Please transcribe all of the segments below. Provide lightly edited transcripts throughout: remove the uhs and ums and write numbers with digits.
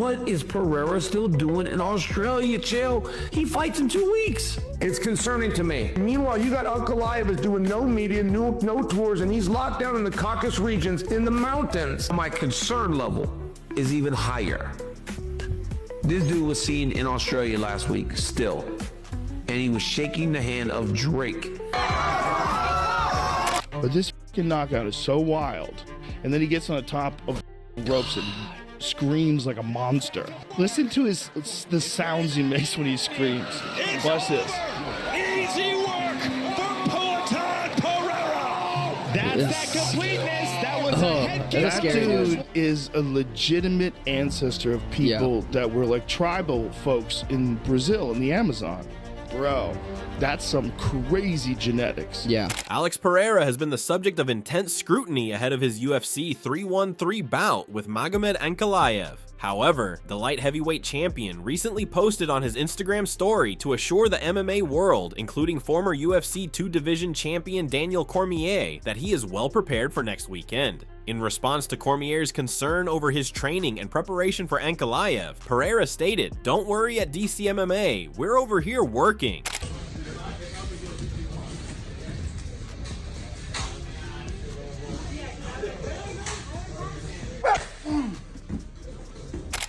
What is Pereira still doing in Australia, Chill? He fights in 2 weeks. It's concerning to me. Meanwhile, you got Ankalaev is doing no media, no tours, and he's locked down in the Caucasus regions in the mountains. My concern level is even higher. This dude was seen in Australia last week still, and he was shaking the hand of Drake. But this fucking knockout is so wild, and then he gets on the top of ropes and screams like a monster. Listen to the sounds he makes when he screams. Watch this. Easy work for Poatan Pereira. That's that completeness. That was a head kick. That dude is a legitimate ancestor of people that were like tribal folks in Brazil in the Amazon. Bro, that's some crazy genetics. Yeah. Alex Pereira has been the subject of intense scrutiny ahead of his UFC 313 bout with Magomed Ankalaev. However, the light heavyweight champion recently posted on his Instagram story to assure the MMA world, including former UFC 2 division champion Daniel Cormier, that he is well prepared for next weekend. In response to Cormier's concern over his training and preparation for Ankalaev, Pereira stated, "Don't worry at DC MMA, we're over here working."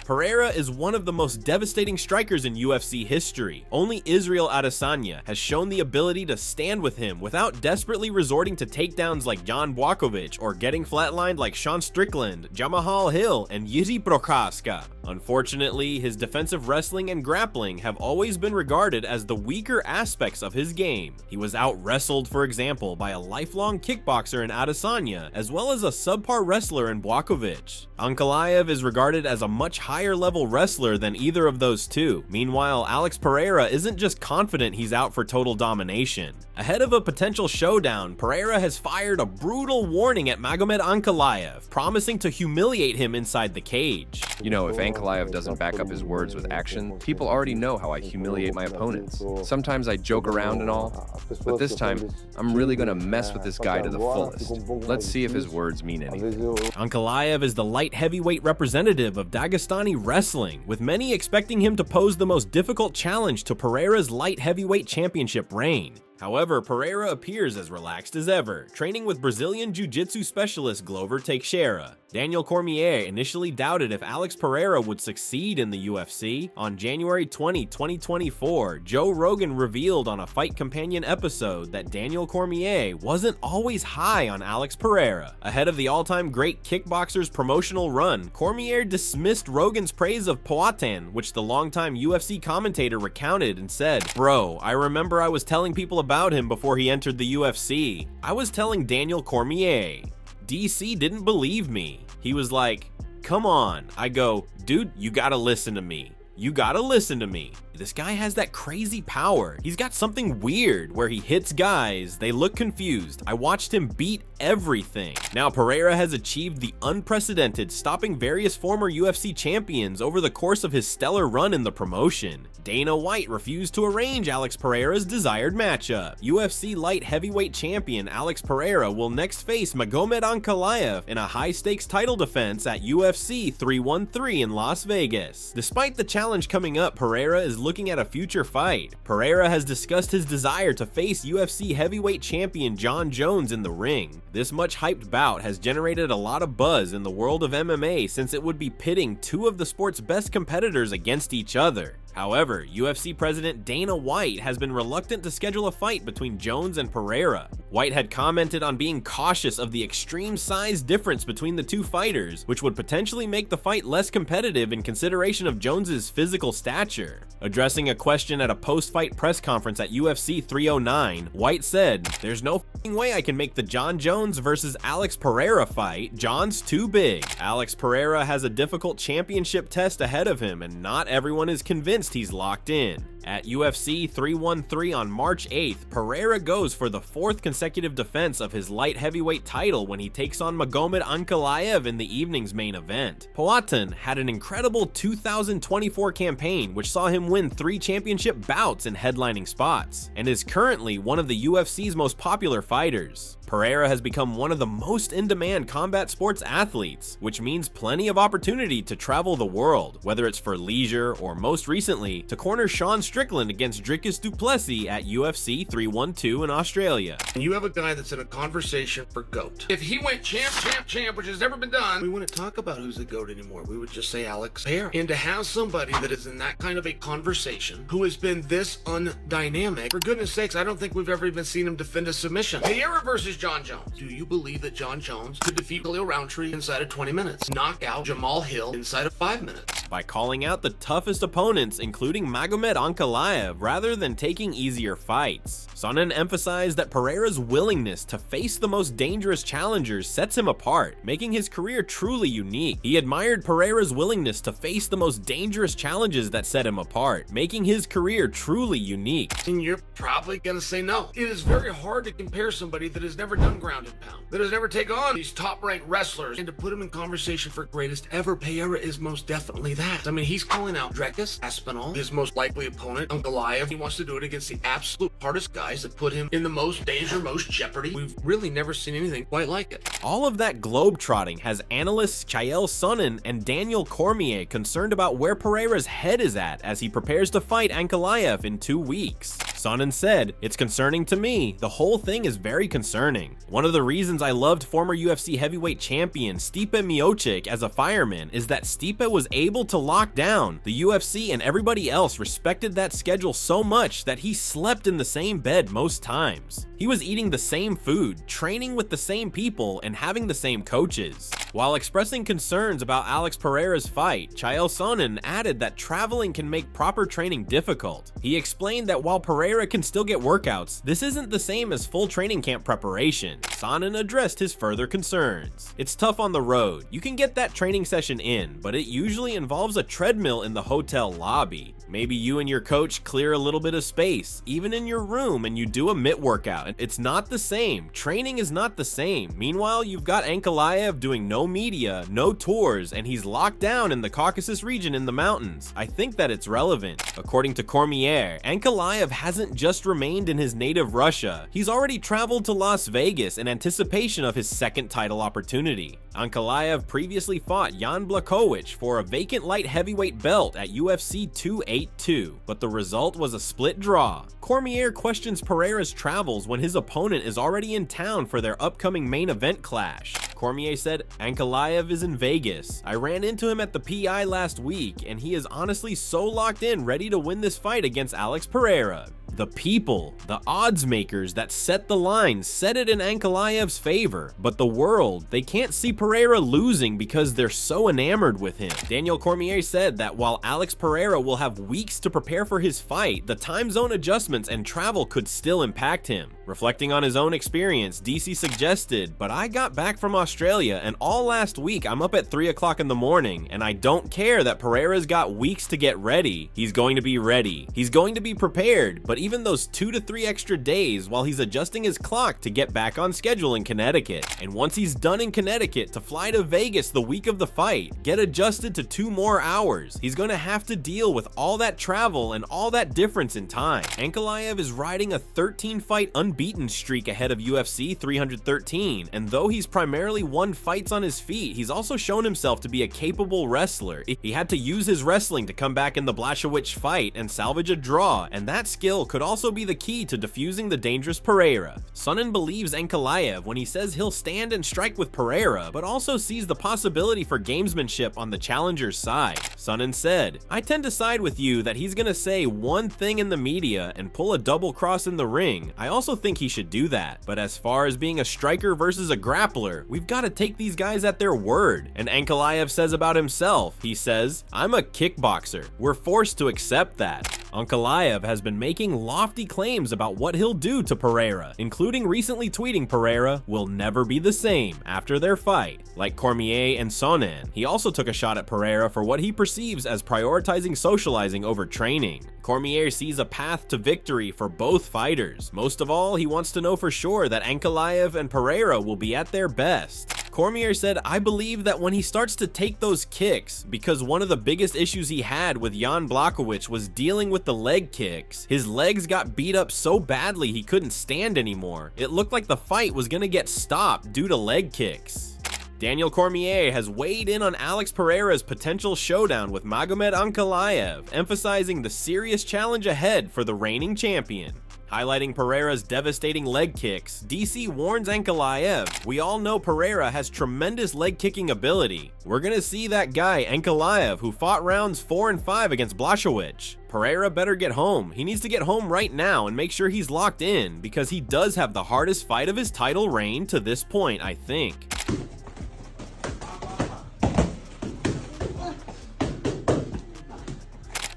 Pereira is one of the most devastating strikers in UFC history. Only Israel Adesanya has shown the ability to stand with him without desperately resorting to takedowns like Jan Błachowicz or getting flatlined like Sean Strickland, Jamahal Hill, and Jiří Procházka. Unfortunately, his defensive wrestling and grappling have always been regarded as the weaker aspects of his game. He was out-wrestled, for example, by a lifelong kickboxer in Adesanya, as well as a subpar wrestler in Błachowicz. Ankalaev is regarded as a much higher level wrestler than either of those two. Meanwhile, Alex Pereira isn't just confident he's out for total domination. Ahead of a potential showdown, Pereira has fired a brutal warning at Magomed Ankalaev, promising to humiliate him inside the cage. You know, if Ankalaev doesn't back up his words with action, people already know how I humiliate my opponents. Sometimes I joke around and all, but this time, I'm really gonna mess with this guy to the fullest. Let's see if his words mean anything. Ankalaev is the light heavyweight representative of Dagestani wrestling, with many expecting him to pose the most difficult challenge to Pereira's light heavyweight championship reign. However, Pereira appears as relaxed as ever, training with Brazilian Jiu-Jitsu specialist Glover Teixeira. Daniel Cormier initially doubted if Alex Pereira would succeed in the UFC. On January 20, 2024, Joe Rogan revealed on a Fight Companion episode that Daniel Cormier wasn't always high on Alex Pereira. Ahead of the all-time great kickboxer's promotional run, Cormier dismissed Rogan's praise of Poatan, which the longtime UFC commentator recounted and said, "Bro, I remember I was telling people about him before he entered the UFC. I was telling Daniel Cormier. DC didn't believe me. He was like, come on." I go, "Dude, you gotta listen to me. You gotta listen to me." This guy has that crazy power. He's got something weird where he hits guys, they look confused. I watched him beat everything. Now Pereira has achieved the unprecedented, stopping various former UFC champions over the course of his stellar run in the promotion. Dana White refused to arrange Alex Pereira's desired matchup. UFC light heavyweight champion Alex Pereira will next face Magomed Ankalaev in a high-stakes title defense at UFC 313 in Las Vegas. Despite the challenge coming up, Pereira is looking at a future fight. Pereira has discussed his desire to face UFC heavyweight champion Jon Jones in the ring. This much hyped bout has generated a lot of buzz in the world of MMA since it would be pitting two of the sport's best competitors against each other. However, UFC president Dana White has been reluctant to schedule a fight between Jones and Pereira. White had commented on being cautious of the extreme size difference between the two fighters, which would potentially make the fight less competitive in consideration of Jones's physical stature. Addressing a question at a post-fight press conference at UFC 309, White said, "There's no f***ing way I can make the Jon Jones versus Alex Pereira fight. Jon's too big." Alex Pereira has a difficult championship test ahead of him, and not everyone is convinced he's locked in. At UFC 313 on March 8th, Pereira goes for the 4th consecutive defense of his light heavyweight title when he takes on Magomed Ankalaev in the evening's main event. Poatan had an incredible 2024 campaign which saw him win 3 championship bouts in headlining spots, and is currently one of the UFC's most popular fighters. Pereira has become one of the most in-demand combat sports athletes, which means plenty of opportunity to travel the world, whether it's for leisure or most recently to corner Sean Strickland against Dricus du Plessis at UFC 312 in Australia. And you have a guy that's in a conversation for GOAT. If he went champ, which has never been done, we wouldn't talk about who's the GOAT anymore. We would just say Alex Pereira. And to have somebody that is in that kind of a conversation who has been this undynamic, for goodness sakes, I don't think we've ever even seen him defend a submission. Pereira versus John Jones. Do you believe that John Jones could defeat Khalil Roundtree inside of 20 minutes? Knock out Jamal Hill inside of 5 minutes? By calling out the toughest opponents, including Magomed Ankalaev, rather than taking easier fights. Sonnen emphasized that Pereira's willingness to face the most dangerous challengers sets him apart, making his career truly unique. He admired Pereira's willingness to face the most dangerous challenges that set him apart, making his career truly unique. And you're probably gonna say no. It is very hard to compare somebody that has never done ground and pound, that has never taken on these top-ranked wrestlers, and to put him in conversation for greatest ever. Pereira is most definitely that. I mean, he's calling out Dricus, Aspinall, his most likely opponent, Ankalaev. He wants to do it against the absolute hardest guys that put him in the most danger, most jeopardy. We've really never seen anything quite like it. All of that globetrotting has analysts Chael Sonnen and Daniel Cormier concerned about where Pereira's head is at as he prepares to fight Ankalaev in 2 weeks. Sonnen said, "It's concerning to me. The whole thing is very concerning. One of the reasons I loved former UFC heavyweight champion Stipe Miocic as a fireman is that Stipe was able to lock down. The UFC and everybody else respected that schedule so much that he slept in the same bed most times. He was eating the same food, training with the same people, and having the same coaches." While expressing concerns about Alex Pereira's fight, Chael Sonnen added that traveling can make proper training difficult. He explained that while Pereira can still get workouts, this isn't the same as full training camp preparation. Sonnen addressed his further concerns. "It's tough on the road. You can get that training session in, but it usually involves a treadmill in the hotel lobby. Maybe you and your coach clear a little bit of space, even in your room, and you do a mitt workout. It's not the same. Training is not the same. Meanwhile, you've got Ankalaev doing no media, no tours, and he's locked down in the Caucasus region in the mountains. I think that it's relevant." According to Cormier, Ankalaev hasn't just remained in his native Russia. He's already traveled to Las Vegas in anticipation of his second title opportunity. Ankalaev previously fought Jan Blachowicz for a vacant light heavyweight belt at UFC 282, but the result was a split draw. Cormier questions Pereira's travels when his opponent is already in town for their upcoming main event clash. Cormier said, "Ankalaev is in Vegas. I ran into him at the PI last week, and he is honestly so locked in, ready to win this fight against Alex Pereira." The people, the odds makers that set the line, set it in Ankalaev's favor, but the world, they can't see Pereira losing because they're so enamored with him. Daniel Cormier said that while Alex Pereira will have weeks to prepare for his fight, the time zone adjustments and travel could still impact him. Reflecting on his own experience, DC suggested, "But I got back from Australia, and all last week I'm up at 3 o'clock in the morning, and I don't care that Pereira's got weeks to get ready. He's going to be ready. He's going to be prepared, but even those 2 to 3 extra days while he's adjusting his clock to get back on schedule in Connecticut. And once he's done in Connecticut, to fly to Vegas the week of the fight, get adjusted to 2 more hours. He's going to have to deal with all that travel and all that difference in time." Ankalaev is riding a 13-fight unbeaten streak ahead of UFC 313, and though he's primarily won fights on his feet, he's also shown himself to be a capable wrestler. He had to use his wrestling to come back in the Blachowicz fight and salvage a draw, and that skill could also be the key to defusing the dangerous Pereira. Sonnen believes Ankalaev when he says he'll stand and strike with Pereira, but also sees the possibility for gamesmanship on the challenger's side. Sonnen said, "I tend to side with you that he's gonna say one thing in the media and pull a double cross in the ring. I also think he should do that. But as far as being a striker versus a grappler, we've got to take these guys at their word." And Ankalaev says about himself, he says, "I'm a kickboxer. We're forced to accept that." Ankalaev has been making lofty claims about what he'll do to Pereira, including recently tweeting Pereira will never be the same after their fight. Like Cormier and Sonnen, he also took a shot at Pereira for what he perceives as prioritizing socializing over training. Cormier sees a path to victory for both fighters. Most of all, he wants to know for sure that Ankalaev and Pereira will be at their best. Cormier said, "I believe that when he starts to take those kicks, because one of the biggest issues he had with Jan Blachowicz was dealing with the leg kicks. His legs got beat up so badly he couldn't stand anymore. It looked like the fight was gonna get stopped due to leg kicks." Daniel Cormier has weighed in on Alex Pereira's potential showdown with Magomed Ankalaev, emphasizing the serious challenge ahead for the reigning champion. Highlighting Pereira's devastating leg kicks, DC warns Ankalaev, "We all know Pereira has tremendous leg kicking ability. We're gonna see that guy Ankalaev who fought rounds 4 and 5 against Blachowicz. Pereira better get home. He needs to get home right now and make sure he's locked in, because he does have the hardest fight of his title reign to this point, I think."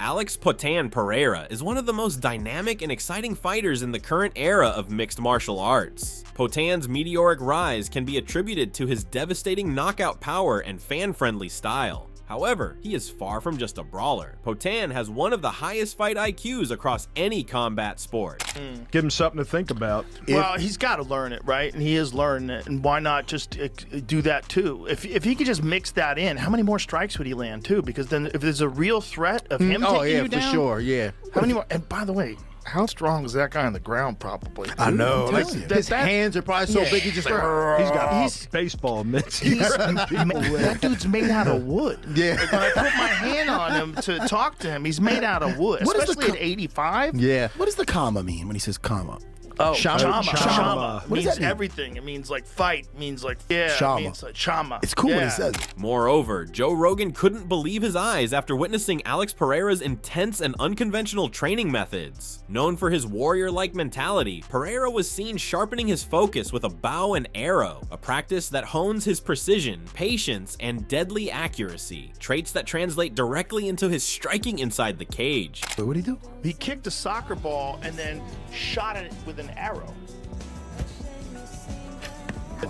Alex Poatan Pereira is one of the most dynamic and exciting fighters in the current era of mixed martial arts. Potan's meteoric rise can be attributed to his devastating knockout power and fan-friendly style. However, he is far from just a brawler. Poatan has one of the highest fight IQs across any combat sport. Give him something to think about. Well, he's got to learn it, right? And he is learning it. And why not just do that too? If he could just mix that in, how many more strikes would he land too? Because then if there's a real threat of him taking you down, for sure, yeah. How many more? And by the way, how strong is that guy on the ground? Probably. I know. Like, his that- hands are probably so big. He just like, He's got baseball mitts. that dude's made out of wood. Yeah. When I put my hand on him to talk to him, he's made out of wood. What is the Especially at 85. yeah. What does the comma mean when he says comma? Oh, Shama. Shama. What does Means that mean? everything. It means like fight. Means like Shama. It means like Shama. It's cool when Yeah. he says it. Moreover, Joe Rogan couldn't believe his eyes after witnessing Alex Pereira's intense and unconventional training methods. Known for his warrior-like mentality, Pereira was seen sharpening his focus with a bow and arrow, a practice that hones his precision, patience, and deadly accuracy, traits that translate directly into his striking inside the cage. Wait, what'd he do? He kicked a soccer ball and then shot it with an arrow.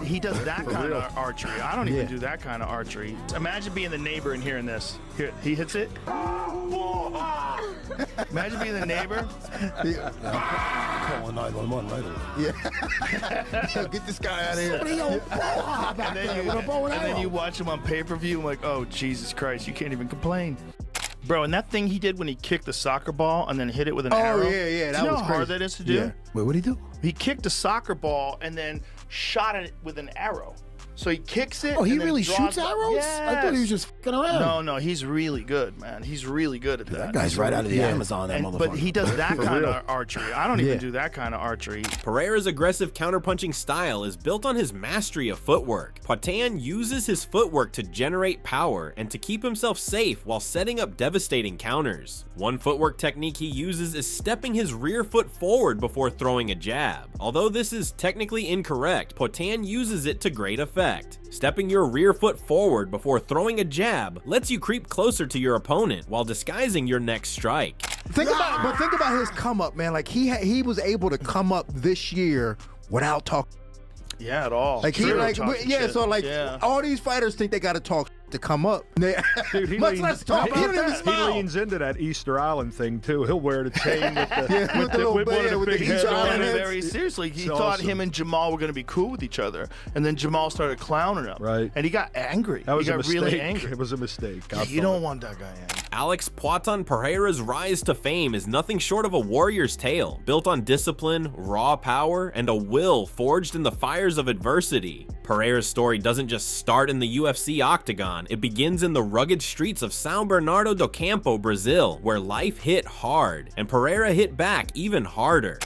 He does that kind of archery. I don't even do that kind of archery. Imagine being the neighbor and hearing this. Here, he hits it. Imagine being the neighbor. Calling 911 right away. Yeah. Get this guy out of here. And then you watch him on pay-per-view. I'm like, oh, Jesus Christ, you can't even complain. Bro, and that thing he did when he kicked the soccer ball and then hit it with an arrow. Oh, yeah. Do That you know was how crazy. hard that is to do? Yeah. Wait, what'd he do? He kicked a soccer ball and then shot it with an arrow. So he kicks it. Oh, he and then really draws shoots the- arrows? I thought he was just fucking around. No, he's really good, man. He's really good at that. That guy's right out of the Amazon, that motherfucker. But he does that kind of archery. I don't even do that kind of archery. Pereira's aggressive counterpunching style is built on his mastery of footwork. Poatan uses his footwork to generate power and to keep himself safe while setting up devastating counters. One footwork technique he uses is stepping his rear foot forward before throwing a jab. Although this is technically incorrect, Poatan uses it to great effect. Stepping your rear foot forward before throwing a jab lets you creep closer to your opponent while disguising your next strike. Think about his come up, man. Like he was able to come up this year without talking. Yeah, at all. Like he Zero like talking yeah. shit. So like Yeah. all these fighters think they got to talk to come up. Dude, he Much leans, less talk. He don't even he smile. leans into that Easter Island thing too. He'll wear the chain with the, Yeah, with the little one of band, the with the big Easter heads on Island it. heads. Very seriously, he It's thought awesome. him and Jamal were going to be cool with each other, and then Jamal started clowning him. Right. And he got angry. That was he a got mistake. really angry. It was a mistake. You don't want that guy angry. Alex Poatan Pereira's rise to fame is nothing short of a warrior's tale, built on discipline, raw power, and a will forged in the fires of adversity. Pereira's story doesn't just start in the UFC octagon, it begins in the rugged streets of São Bernardo do Campo, Brazil, where life hit hard, and Pereira hit back even harder.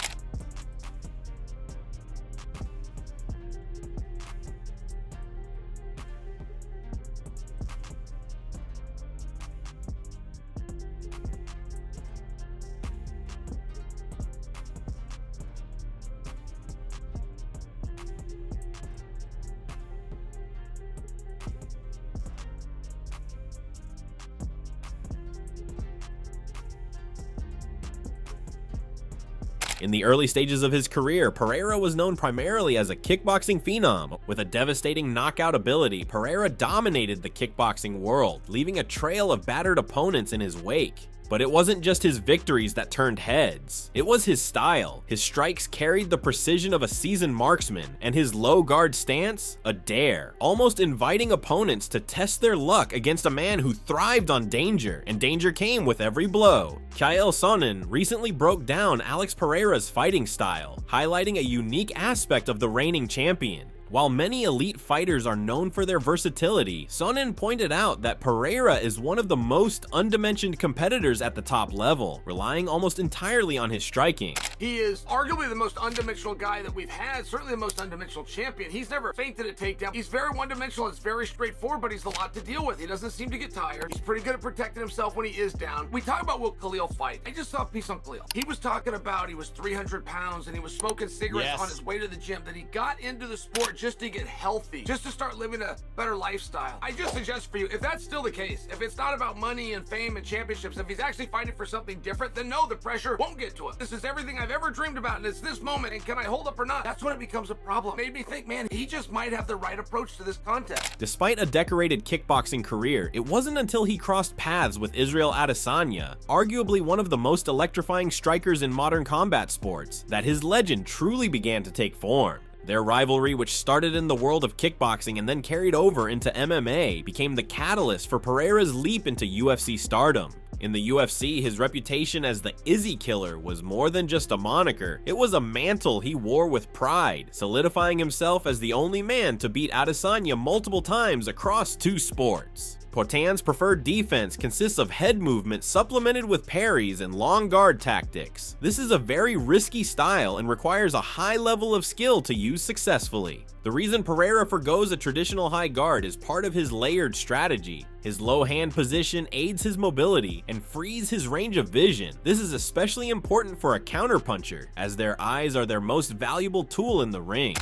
In the early stages of his career, Pereira was known primarily as a kickboxing phenom. With a devastating knockout ability, Pereira dominated the kickboxing world, leaving a trail of battered opponents in his wake. But it wasn't just his victories that turned heads. It was his style. His strikes carried the precision of a seasoned marksman, and his low guard stance, a dare, almost inviting opponents to test their luck against a man who thrived on danger, and danger came with every blow. Kyle Sonnen recently broke down Alex Pereira's fighting style, highlighting a unique aspect of the reigning champion. While many elite fighters are known for their versatility, Sonnen pointed out that Pereira is one of the most undimensioned competitors at the top level, relying almost entirely on his striking. He is arguably the most undimensional guy that we've had, certainly the most undimensional champion. He's never feinted a takedown. He's very one-dimensional, it's very straightforward, but he's a lot to deal with. He doesn't seem to get tired. He's pretty good at protecting himself when he is down. We talk about will Khalil fight. I just saw a piece on Khalil. He was talking about he was 300 pounds and he was smoking cigarettes on his way to the gym, that he got into the sport just to get healthy, just to start living a better lifestyle. I just suggest for you, if that's still the case, if it's not about money and fame and championships, if he's actually fighting for something different, then no, the pressure won't get to him. This is everything I've ever dreamed about, and it's this moment, and can I hold up or not? That's when it becomes a problem. Made me think, man, he just might have the right approach to this contest. Despite a decorated kickboxing career, it wasn't until he crossed paths with Israel Adesanya, arguably one of the most electrifying strikers in modern combat sports, that his legend truly began to take form. Their rivalry, which started in the world of kickboxing and then carried over into MMA, became the catalyst for Pereira's leap into UFC stardom. In the UFC, his reputation as the Izzy Killer was more than just a moniker. It was a mantle he wore with pride, solidifying himself as the only man to beat Adesanya multiple times across 2 sports. Potan's preferred defense consists of head movement supplemented with parries and long guard tactics. This is a very risky style and requires a high level of skill to use successfully. The reason Pereira forgoes a traditional high guard is part of his layered strategy. His low hand position aids his mobility and frees his range of vision. This is especially important for a counterpuncher, as their eyes are their most valuable tool in the ring.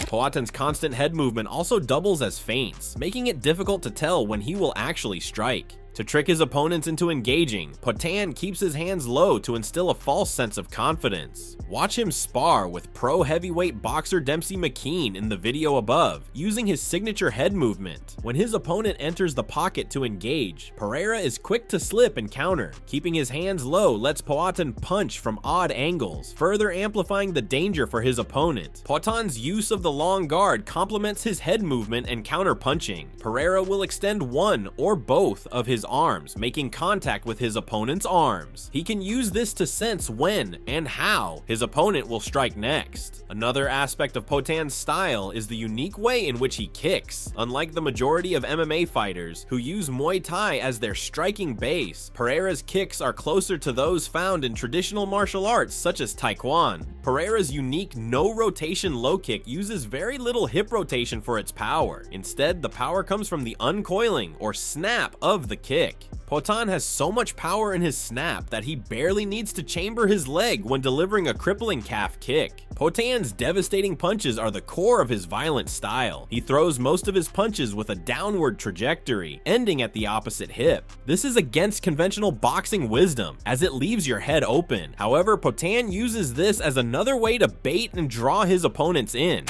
Poatin's constant head movement also doubles as feints, making it difficult to tell when he will actually strike. To trick his opponents into engaging, Poatan keeps his hands low to instill a false sense of confidence. Watch him spar with pro heavyweight boxer Dempsey McKean in the video above, using his signature head movement. When his opponent enters the pocket to engage, Pereira is quick to slip and counter. Keeping his hands low lets Poatan punch from odd angles, further amplifying the danger for his opponent. Poatin's use of the long guard complements his head movement and counter punching. Pereira will extend one or both of his arms, making contact with his opponent's arms. He can use this to sense when and how his opponent will strike next. Another aspect of Potan's style is the unique way in which he kicks. Unlike the majority of MMA fighters who use Muay Thai as their striking base, Pereira's kicks are closer to those found in traditional martial arts such as Taekwondo. Pereira's unique no-rotation low kick uses very little hip rotation for its power. Instead, the power comes from the uncoiling or snap of the kick. Poatan has so much power in his snap that he barely needs to chamber his leg when delivering a crippling calf kick. Potan's devastating punches are the core of his violent style. He throws most of his punches with a downward trajectory, ending at the opposite hip. This is against conventional boxing wisdom, as it leaves your head open. However, Poatan uses this as another way to bait and draw his opponents in.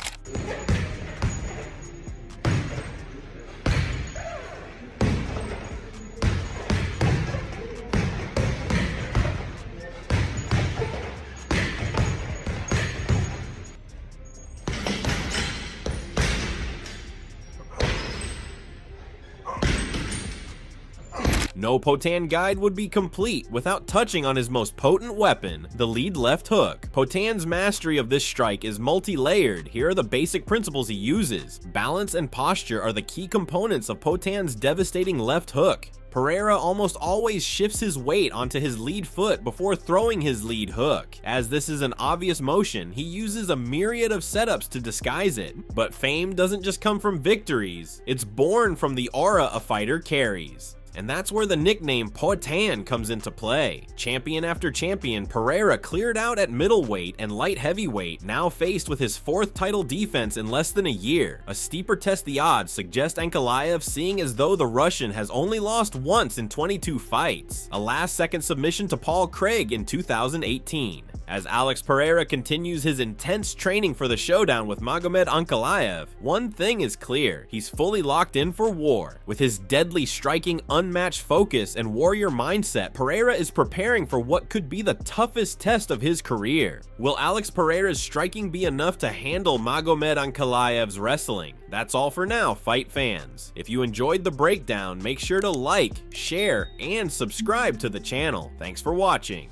No Poatan guide would be complete without touching on his most potent weapon, the lead left hook. Potan's mastery of this strike is multi-layered. Here are the basic principles he uses. Balance and posture are the key components of Potan's devastating left hook. Pereira almost always shifts his weight onto his lead foot before throwing his lead hook. As this is an obvious motion, he uses a myriad of setups to disguise it. But fame doesn't just come from victories, it's born from the aura a fighter carries. And that's where the nickname Poitin comes into play. Champion after champion, Pereira cleared out at middleweight and light heavyweight, now faced with his 4th title defense in less than a year. A steeper test the odds suggest Ankalaev seeing as though the Russian has only lost once in 22 fights, a last-second submission to Paul Craig in 2018. As Alex Pereira continues his intense training for the showdown with Magomed Ankalaev, one thing is clear: he's fully locked in for war. With his deadly striking, unmatched focus, and warrior mindset, Pereira is preparing for what could be the toughest test of his career. Will Alex Pereira's striking be enough to handle Magomed Ankalaev's wrestling? That's all for now, fight fans. If you enjoyed the breakdown, make sure to like, share, and subscribe to the channel. Thanks for watching.